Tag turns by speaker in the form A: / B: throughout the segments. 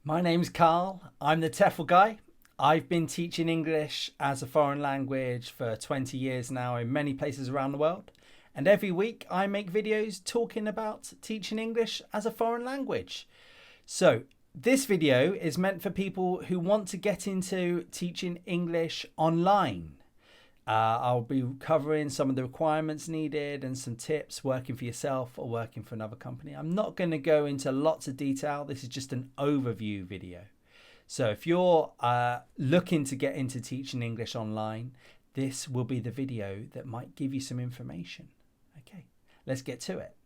A: My name's Carl. I'm the TEFL guy. I've been teaching English as a foreign language for 20 years now in many places around the world. And every week I make videos talking about teaching English as a foreign language. So this video is meant for people who want to get into teaching English online. I'll be covering some of the requirements needed and some tips working for yourself or working for another company. I'm not going to go into lots of detail. This is just an overview video. So if you're looking to get into teaching English online, this will be the video that might give you some information. Okay, let's get to it.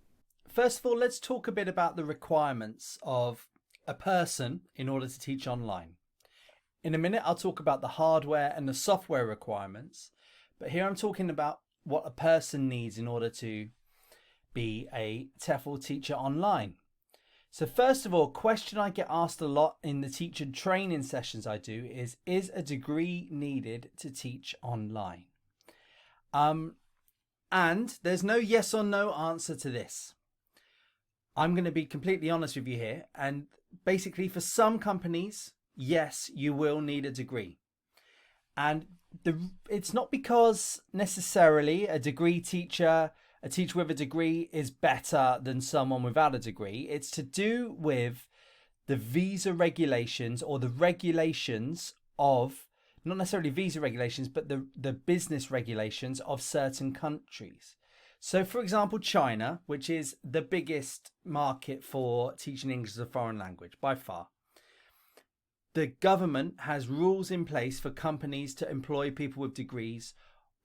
A: First of all, let's talk a bit about the requirements of a person in order to teach online. In a minute, I'll talk about the hardware and the software requirements. But here I'm talking about what a person needs in order to be a TEFL teacher online. So first of all, a question I get asked a lot in the teacher training sessions I do is a degree needed to teach online? And there's no yes or no answer to this. I'm going to be completely honest with you here. And basically for some companies, yes, you will need a degree. And it's not because necessarily a teacher with a degree is better than someone without a degree. It's to do with the visa regulations or the regulations of, not necessarily visa regulations, but the business regulations of certain countries. So for example, China, which is the biggest market for teaching English as a foreign language by far. The government has rules in place for companies to employ people with degrees,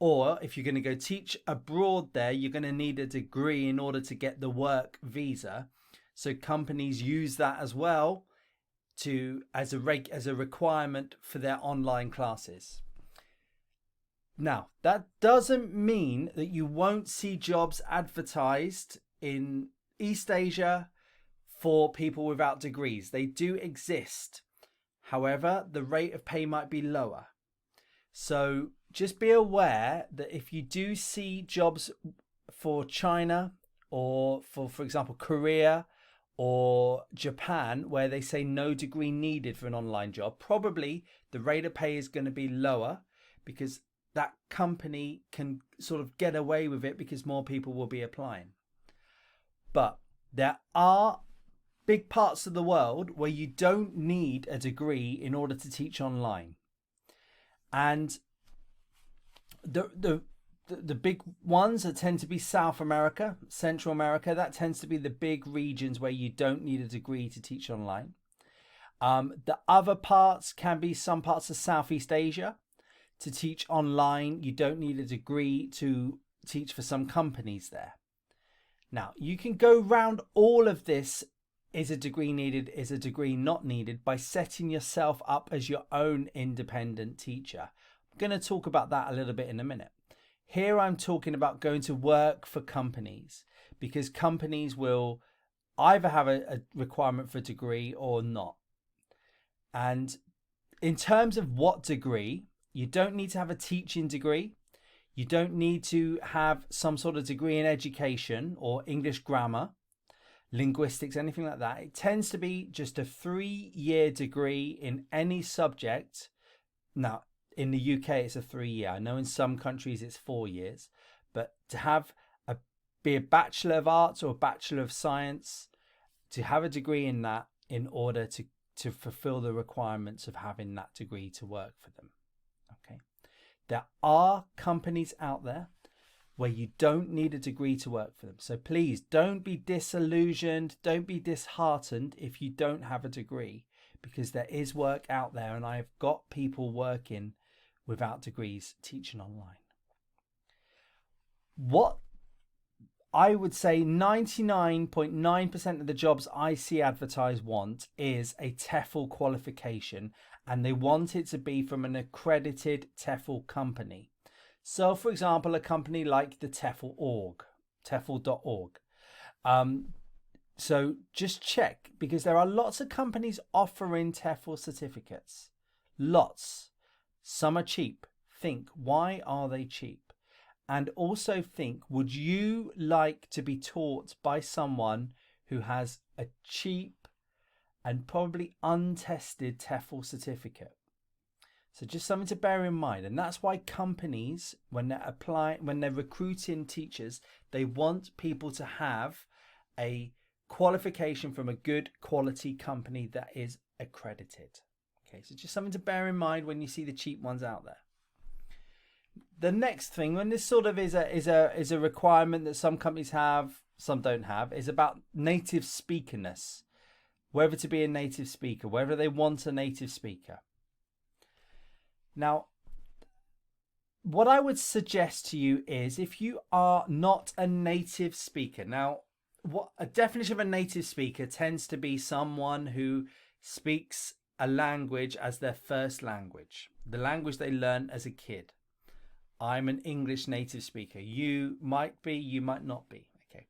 A: or if you're going to go teach abroad there, you're going to need a degree in order to get the work visa. So companies use that as well as a requirement for their online classes. Now, that doesn't mean that you won't see jobs advertised in East Asia for people without degrees. They do exist. However, the rate of pay might be lower. So just be aware that if you do see jobs for China or for example, Korea or Japan, where they say no degree needed for an online job, probably the rate of pay is going to be lower because that company can sort of get away with it because more people will be applying. But there are big parts of the world where you don't need a degree in order to teach online. And the big ones that tend to be South America, Central America, that tends to be the big regions where you don't need a degree to teach online. The other parts can be some parts of Southeast Asia. To teach online, you don't need a degree to teach for some companies there. Now, you can go round all of this. Is a degree needed? Is a degree not needed? By setting yourself up as your own independent teacher. I'm going to talk about that a little bit in a minute. Here I'm talking about going to work for companies because companies will either have a requirement for a degree or not. And in terms of what degree, you don't need to have a teaching degree. You don't need to have some sort of degree in education or English grammar, linguistics, anything like that. It tends to be just a 3-year degree in any subject. Now, in the UK, it's a 3-year. I know in some countries it's 4 years, but to be a Bachelor of Arts or a Bachelor of Science, to have a degree in that in order to fulfill the requirements of having that degree to work for them. Okay. There are companies out there where you don't need a degree to work for them. So please don't be disillusioned, don't be disheartened if you don't have a degree, because there is work out there and I've got people working without degrees teaching online. What I would say 99.9% of the jobs I see advertised want is a TEFL qualification, and they want it to be from an accredited TEFL company. So, for example, a company like the TEFL.org. So just check, because there are lots of companies offering TEFL certificates. Lots. Some are cheap. Think, why are they cheap? And also think, would you like to be taught by someone who has a cheap and probably untested TEFL certificate. So just something to bear in mind. And that's why companies, when they're recruiting teachers, they want people to have a qualification from a good quality company that is accredited. Okay, so just something to bear in mind when you see the cheap ones out there. The next thing, when this sort of is a requirement that some companies have, some don't have, is about native speakerness. Whether to be a native speaker, whether they want a native speaker. Now, what I would suggest to you is, if you are not a native speaker, now what a definition of a native speaker tends to be someone who speaks a language as their first language, the language they learn as a kid. I'm an English native speaker. You might be, you might not be. Okay.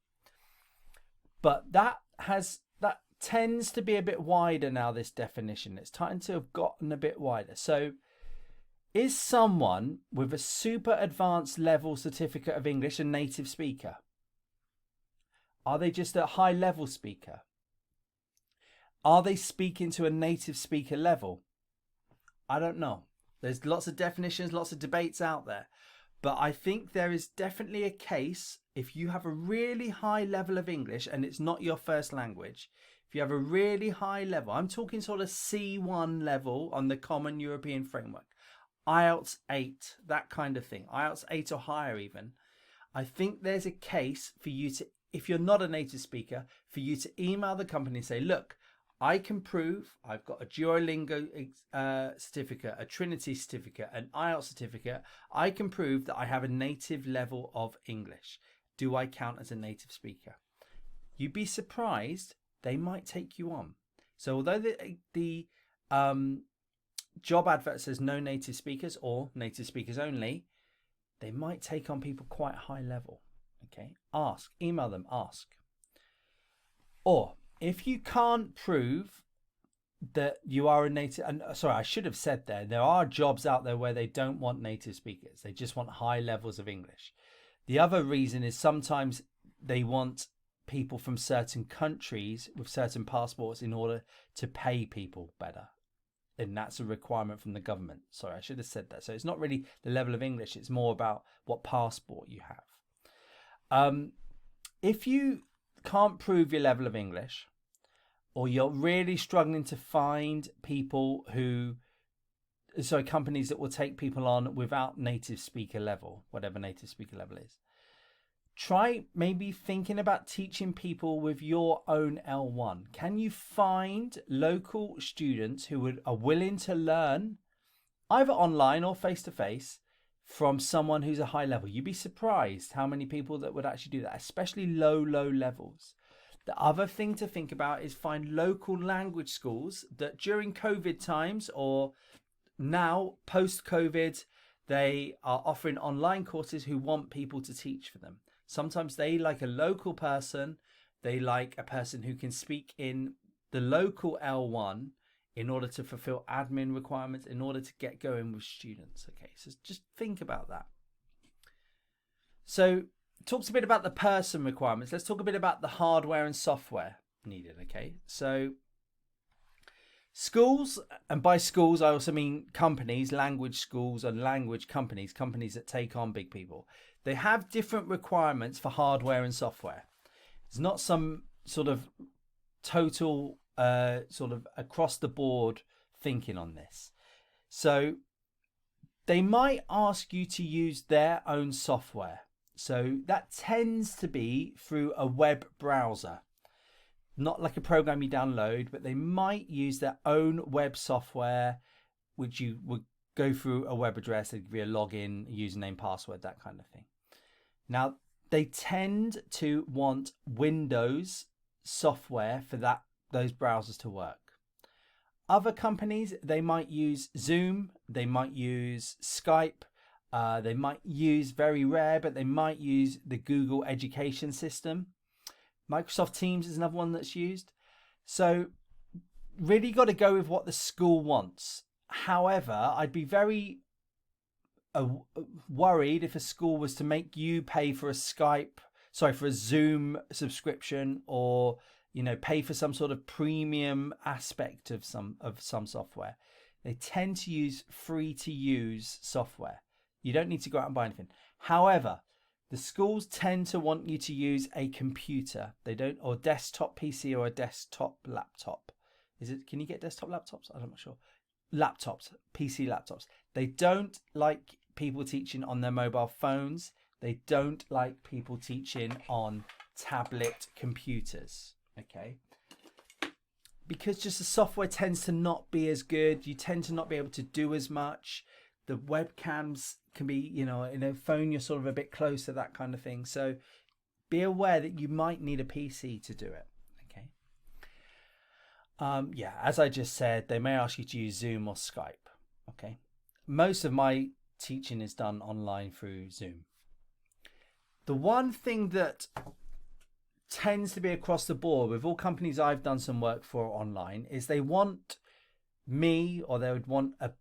A: But that tends to be a bit wider now, this definition. It's starting to have gotten a bit wider. So is someone with a super advanced level certificate of English a native speaker? Are they just a high level speaker? Are they speaking to a native speaker level? I don't know. There's lots of definitions, lots of debates out there. But I think there is definitely a case, if you have a really high level of English and it's not your first language, if you have a really high level, I'm talking sort of C1 level on the Common European Framework, IELTS 8, that kind of thing, IELTS 8 or higher even, I think there's a case for you to, if you're not a native speaker, for you to email the company and say, look, I can prove I've got a Duolingo certificate, a Trinity certificate, an IELTS certificate. I can prove that I have a native level of English. Do I count as a native speaker? You'd be surprised, they might take you on. So although the job advert says no native speakers or native speakers only, they might take on people quite high level. Okay, ask, email them, ask. Or if you can't prove that you are a native, and sorry, I should have said there are jobs out there where they don't want native speakers. They just want high levels of English. The other reason is sometimes they want people from certain countries with certain passports in order to pay people better. And that's a requirement from the government. Sorry, I should have said that. So it's not really the level of English. It's more about what passport you have. If you can't prove your level of English, or you're really struggling to find companies that will take people on without native speaker level, whatever native speaker level is, try maybe thinking about teaching people with your own L1. Can you find local students who are willing to learn either online or face-to-face from someone who's a high level? You'd be surprised how many people that would actually do that, especially low levels. The other thing to think about is find local language schools that during COVID times or now post-COVID, they are offering online courses who want people to teach for them. Sometimes they like a local person. They like a person who can speak in the local L1 in order to fulfill admin requirements, in order to get going with students. Okay, so just think about that. So talks a bit about the person requirements. Let's talk a bit about the hardware and software needed. Okay, so schools, and by schools I also mean companies, language schools and language companies, companies that take on big people. They have different requirements for hardware and software. It's not some sort of total sort of across the board thinking on this. So they might ask you to use their own software. So that tends to be through a web browser, not like a program you download, but they might use their own web software, which you would go through a web address, they'd give you a login, username, password, that kind of thing. Now, they tend to want Windows software for those browsers to work. Other companies, they might use Zoom, they might use Skype, they might use, very rare, but they might use the Google Education System. Microsoft Teams is another one that's used. So really got to go with what the school wants. However, I'd be very worried if a school was to make you pay for a Zoom subscription, or pay for some sort of premium aspect of some software. They tend to use free to use software. You don't need to go out and buy anything. However, the schools tend to want you to use a computer. They don't, or desktop PC or a desktop laptop. Can you get desktop laptops? I'm not sure. Laptops, PC laptops. They don't like people teaching on their mobile phones. They don't like people teaching on tablet computers. Okay. Because just the software tends to not be as good. You tend to not be able to do as much. The webcams can be, in a phone, you're sort of a bit closer, that kind of thing. So be aware that you might need a PC to do it. Okay. Yeah, as I just said, they may ask you to use Zoom or Skype. Okay. Most of my teaching is done online through Zoom. The one thing that tends to be across the board with all companies I've done some work for online is they want me, or they would want a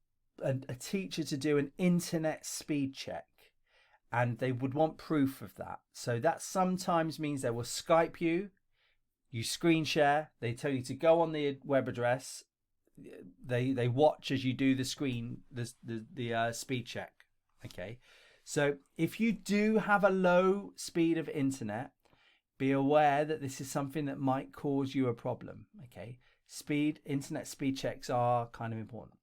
A: teacher to do an internet speed check, and they would want proof of that. So that sometimes means they will Skype you, you screen share, they tell you to go on the web address, they watch as you do the speed check. Okay, so if you do have a low speed of internet, be aware that this is something that might cause you a problem. Okay, internet speed checks are kind of important.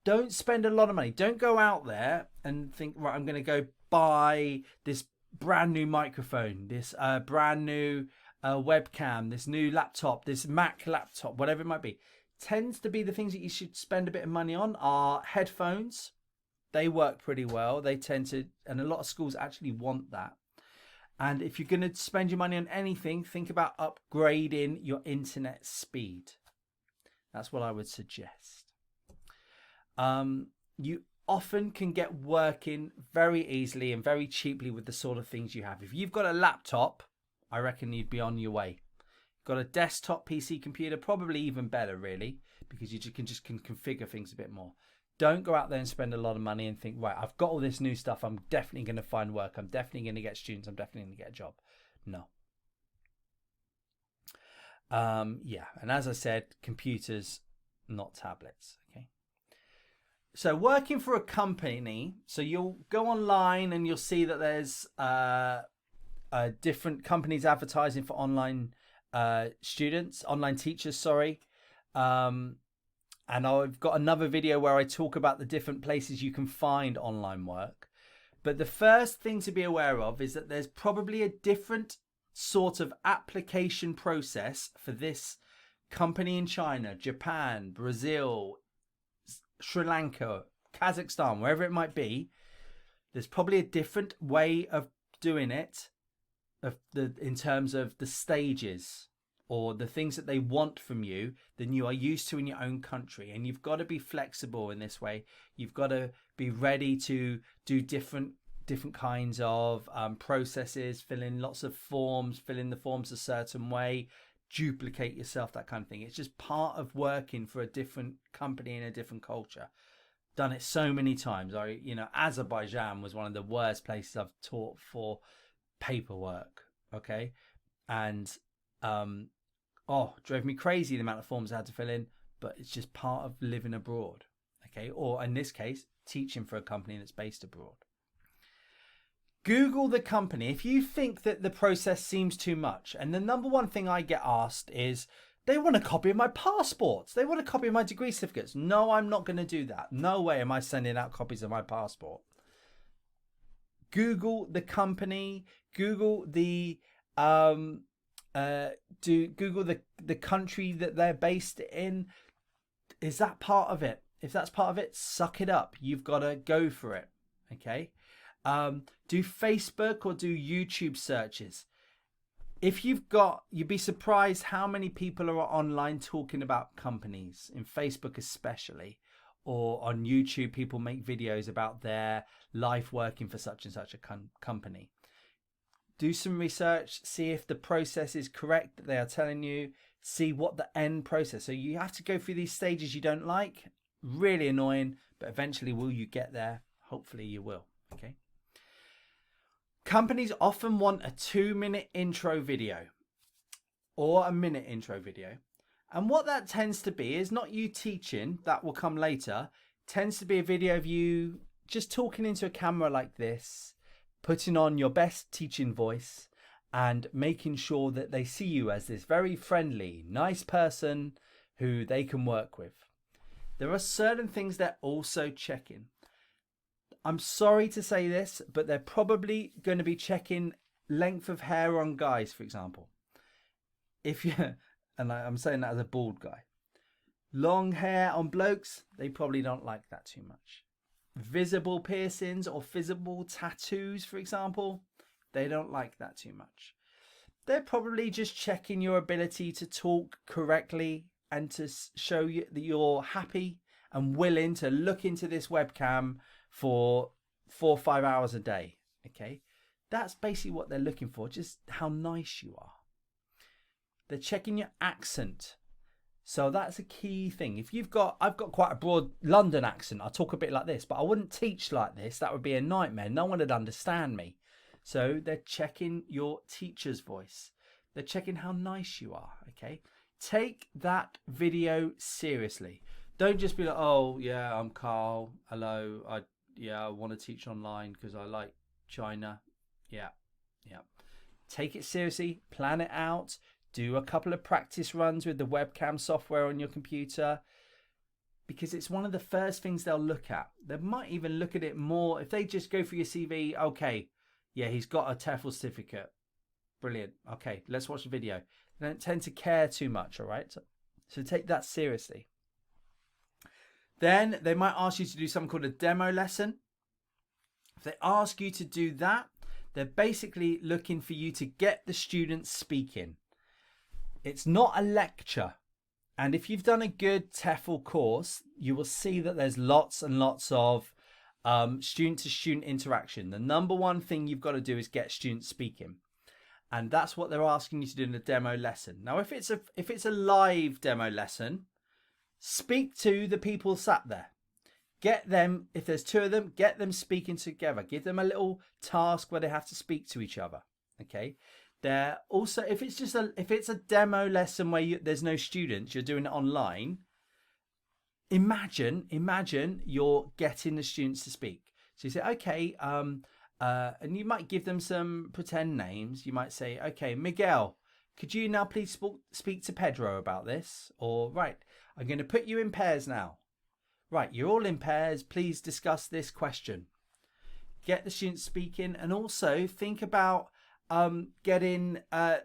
A: Don't spend a lot of money. Don't go out there and think, right, I'm going to go buy this brand new microphone, this brand new webcam, this new laptop, this Mac laptop, whatever it might be. Tends to be the things that you should spend a bit of money on are headphones. They work pretty well. They tend to, and a lot of schools actually want that. And if you're going to spend your money on anything, think about upgrading your internet speed. That's what I would suggest. You often can get working very easily and very cheaply with the sort of things you have. If you've got a laptop, I reckon you'd be on your way. Got a desktop PC computer, probably even better, really, because you can configure things a bit more. Don't go out there and spend a lot of money and think, right, I've got all this new stuff. I'm definitely going to find work. I'm definitely going to get students. I'm definitely going to get a job. No. Yeah. And as I said, computers, not tablets. Okay. So working for a company, so you'll go online and you'll see that there's different companies advertising for online teachers, sorry. And I've got another video where I talk about the different places you can find online work. But the first thing to be aware of is that there's probably a different sort of application process for this company in China, Japan, Brazil, Sri Lanka, Kazakhstan, wherever it might be. There's probably a different way of doing it in terms of the stages or the things that they want from you than you are used to in your own country. And you've got to be flexible in this way. You've got to be ready to do different kinds of processes, fill in lots of forms, fill in the forms a certain way, duplicate yourself, that kind of thing. It's just part of working for a different company in a different culture. Done it so many times. Azerbaijan was one of the worst places I've taught for paperwork. Okay. And drove me crazy the amount of forms I had to fill in, but it's just part of living abroad. Okay. Or in this case, teaching for a company that's based abroad. Google the company. If you think that the process seems too much, and the number one thing I get asked is, they want a copy of my passports. They want a copy of my degree certificates. No, I'm not going to do that. No way am I sending out copies of my passport. Google the company. Google the Google the country that they're based in. Is that part of it? If that's part of it, suck it up. You've got to go for it. Okay. Do Facebook or do YouTube searches. If you'd be surprised how many people are online talking about companies, in Facebook especially, or on YouTube, people make videos about their life working for such and such a company. Do some research, see if the process is correct that they are telling you, see what the end process. So you have to go through these stages you don't like, really annoying, but eventually will you get there? Hopefully you will. Okay. Companies often want a 2-minute intro video. or a minute intro video. And what that tends to be is not you teaching, that will come later. It tends to be a video of you just talking into a camera like this, putting on your best teaching voice and making sure that they see you as this very friendly, nice person who they can work with. There are certain things they're also checking. I'm sorry to say this, but they're probably going to be checking length of hair on guys, for example. If you, and I'm saying that as a bald guy. Long hair on blokes, they probably don't like that too much. Visible piercings or visible tattoos, for example, they don't like that too much. They're probably just checking your ability to talk correctly and to show you that you're happy and willing to look into this webcam for 4 or 5 hours a day. Okay, that's basically what they're looking for, just how nice you are. They're checking your accent. So that's a key thing. If I've got quite a broad London accent. I talk a bit like this, but I wouldn't teach like this. That would be a nightmare. No one would understand me. So they're checking your teacher's voice. They're checking how nice you are. Okay. Take that video seriously. Don't just be like, oh yeah, I'm Carl. Hello. I want to teach online because I like China. Yeah. Take it seriously. Plan it out. Do a couple of practice runs with the webcam software on your computer, because it's one of the first things they'll look at. They might even look at it more if they just go through your CV. Okay, yeah, he's got a TEFL certificate. Brilliant. Okay, let's watch the video. They don't tend to care too much, all right? So take that seriously. Then they might ask you to do something called a demo lesson. If they ask you to do that, they're basically looking for you to get the students speaking. It's not a lecture. And if you've done a good TEFL course, you will see that there's lots and lots of student-to-student interaction. The number one thing you've got to do is get students speaking. And that's what they're asking you to do in a demo lesson. Now, if it's a live demo lesson, speak to the people sat there. Get them, if there's 2 of them, get them speaking together. Give them a little task where they have to speak to each other. Okay. They're also, if it's a demo lesson where there's no students, you're doing it online. Imagine you're getting the students to speak. So you say, okay, and you might give them some pretend names. You might say, okay, Miguel, could you now please speak to Pedro about this? Or, right, I'm going to put you in pairs now. Right, you're all in pairs. Please discuss this question. Get the students speaking, and also think about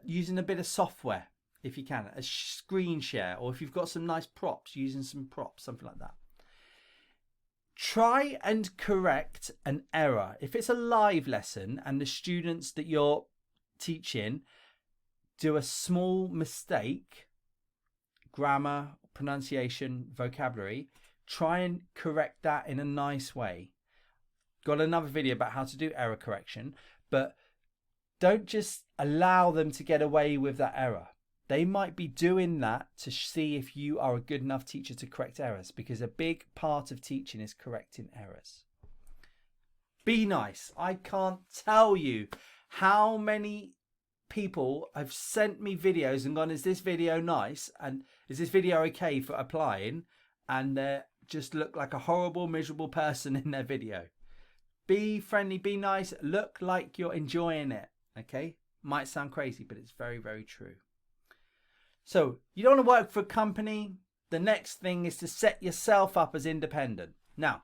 A: using a bit of software if you can, a screen share, or if you've got some nice props, using some props, something like that. Try and correct an error. If it's a live lesson and the students that you're teaching do a small mistake, grammar, pronunciation, vocabulary, try and correct that in a nice way. Got another video about how to do error correction, but don't just allow them to get away with that error. They might be doing that to see if you are a good enough teacher to correct errors, because a big part of teaching is correcting errors. Be nice. I can't tell you how many people have sent me videos and gone, is this video nice? And is this video okay for applying? And they just look like a horrible, miserable person in their video. Be friendly, be nice, look like you're enjoying it. Okay, might sound crazy, but it's very, very true. So you don't want to work for a company. The next thing is to set yourself up as independent. Now,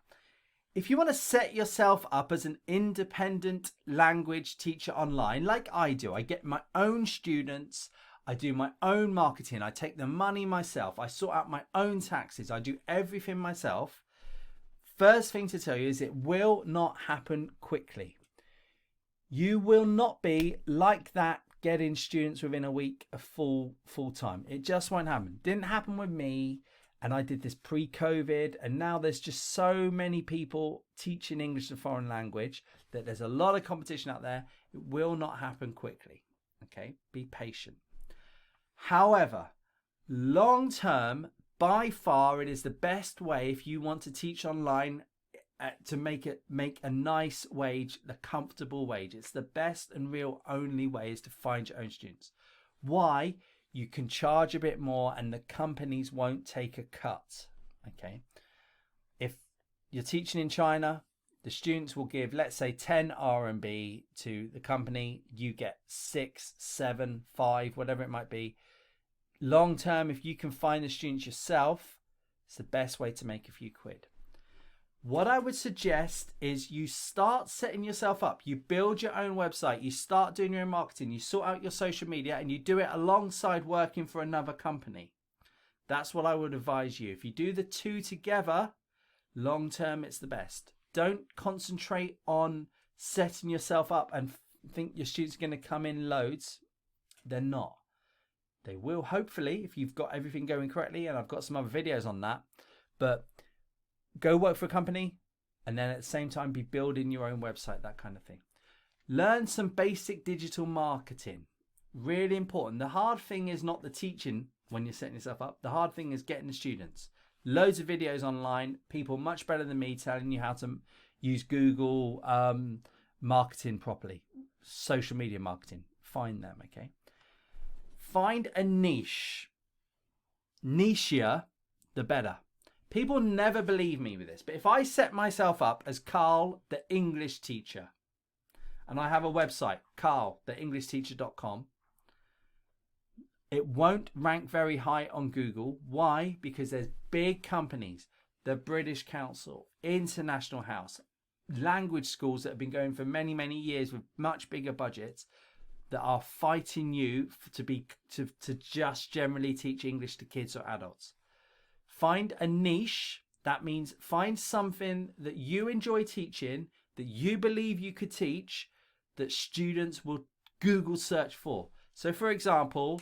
A: if you want to set yourself up as an independent language teacher online, like I do, I get my own students, I do my own marketing, I take the money myself, I sort out my own taxes, I do everything myself. First thing to tell you is it will not happen quickly. You will not be like that getting students within a week of full time. It just won't happen. Didn't happen with me, and I did this pre-COVID, and now there's just so many people teaching English as a foreign language that there's a lot of competition out there. It will not happen quickly. Okay, be patient. However, long term, by far, it is the best way if you want to teach online to make a nice wage, a comfortable wage. It's the best and real only way is to find your own students. Why? you can charge a bit more and the companies won't take a cut. Okay. If you're teaching in China, the students will give, let's say, 10 RMB to the company. You get 6, 7, 5, whatever it might be. Long term, if you can find the students yourself, it's the best way to make a few quid. What I would suggest is you start setting yourself up. You build your own website. You start doing your own marketing. You sort out your social media and you do it alongside working for another company. That's what I would advise you. If you do the two together, long term, it's the best. Don't concentrate on setting yourself up and think your students are going to come in loads. They're not. They will, hopefully, if you've got everything going correctly, and I've got some other videos on that. But go work for a company and then at the same time be building your own website, that kind of thing. Learn some basic digital marketing. Really important. The hard thing is not the teaching when you're setting yourself up. The hard thing is getting the students. Loads of videos online, people much better than me telling you how to use Google marketing properly, social media marketing. Find them, okay? Find a niche. Nichier, the better. People never believe me with this, but if I set myself up as Carl, the English teacher, and I have a website, carltheenglishteacher.com, it won't rank very high on Google. Why? Because there's big companies, the British Council, International House, language schools that have been going for many, many years with much bigger budgets that are fighting you to just generally teach English to kids or adults. Find a niche. That means find something that you enjoy teaching, that you believe you could teach, that students will Google search for. So for example,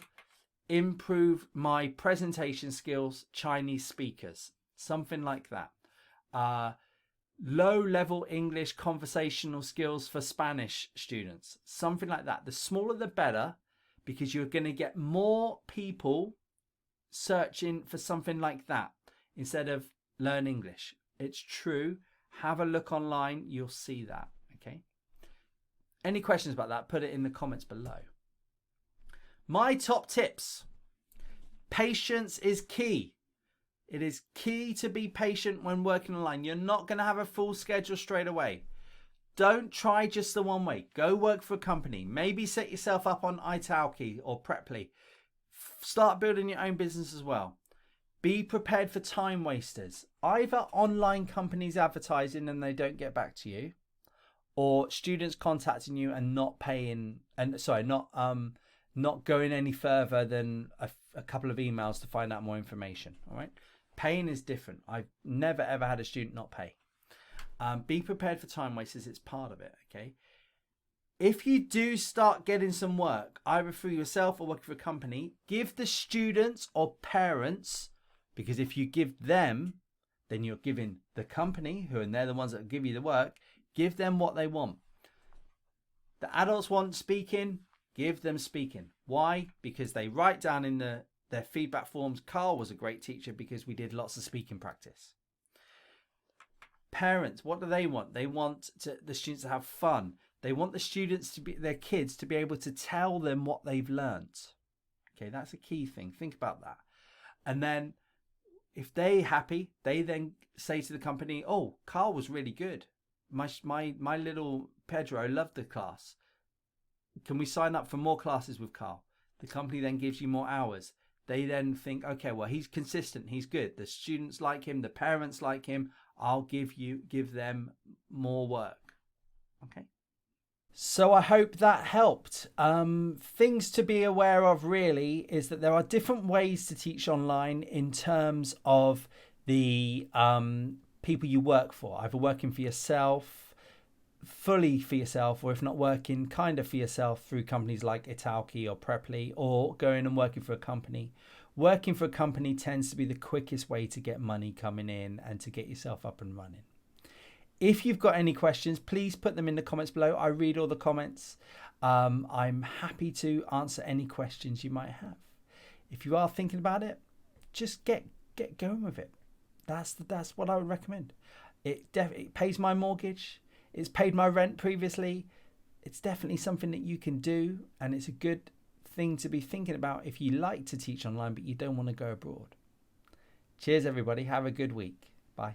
A: improve my presentation skills, Chinese speakers, something like that. Low level English conversational skills for Spanish students, something like that. The smaller the better, because you're going to get more people searching for something like that instead of learn English. It's true. Have a look online. You'll see that. Okay. Any questions about that? Put it in the comments below. My top tips. Patience is key. It is key to be patient when working online. You're not going to have a full schedule straight away. Don't try just the one way. Go work for a company. Maybe set yourself up on Italki or Preply. Start building your own business as well. Be prepared for time wasters. Either online companies advertising and they don't get back to you, or students contacting you and not paying, and not going any further than a couple of emails to find out more information. All right. Paying is different. I've never ever had a student not pay. Be prepared for time wasters. It's part of it. Okay. If you do start getting some work, either through yourself or working for a company, give the students or parents, because if you give them, then you're giving the company, and they're the ones that give you the work, give them what they want. The adults want speaking, give them speaking. Why? Because they write down in their feedback forms, Carl was a great teacher because we did lots of speaking practice. Parents, what do they want? They want the students to have fun. They want the students their kids to be able to tell them what they've learnt. Okay, that's a key thing. Think about that. And then if they're happy, they then say to the company, oh, Carl was really good. My little Pedro loved the class. Can we sign up for more classes with Carl? The company then gives you more hours. They then think, okay, well, he's consistent. He's good. The students like him. The parents like him. I'll give them more work. Okay. So I hope that helped. Things to be aware of really is that there are different ways to teach online in terms of the people you work for, either working for yourself, fully for yourself, or if not working kind of for yourself through companies like Italki or Preply, or going and working for a company. Working for a company tends to be the quickest way to get money coming in and to get yourself up and running. If you've got any questions, please put them in the comments below. I read all the comments. I'm happy to answer any questions you might have. If you are thinking about it, just get going with it. That's what I would recommend. It pays my mortgage. It's paid my rent previously. It's definitely something that you can do, and it's a good thing to be thinking about if you like to teach online but you don't want to go abroad. Cheers, everybody. Have a good week. Bye.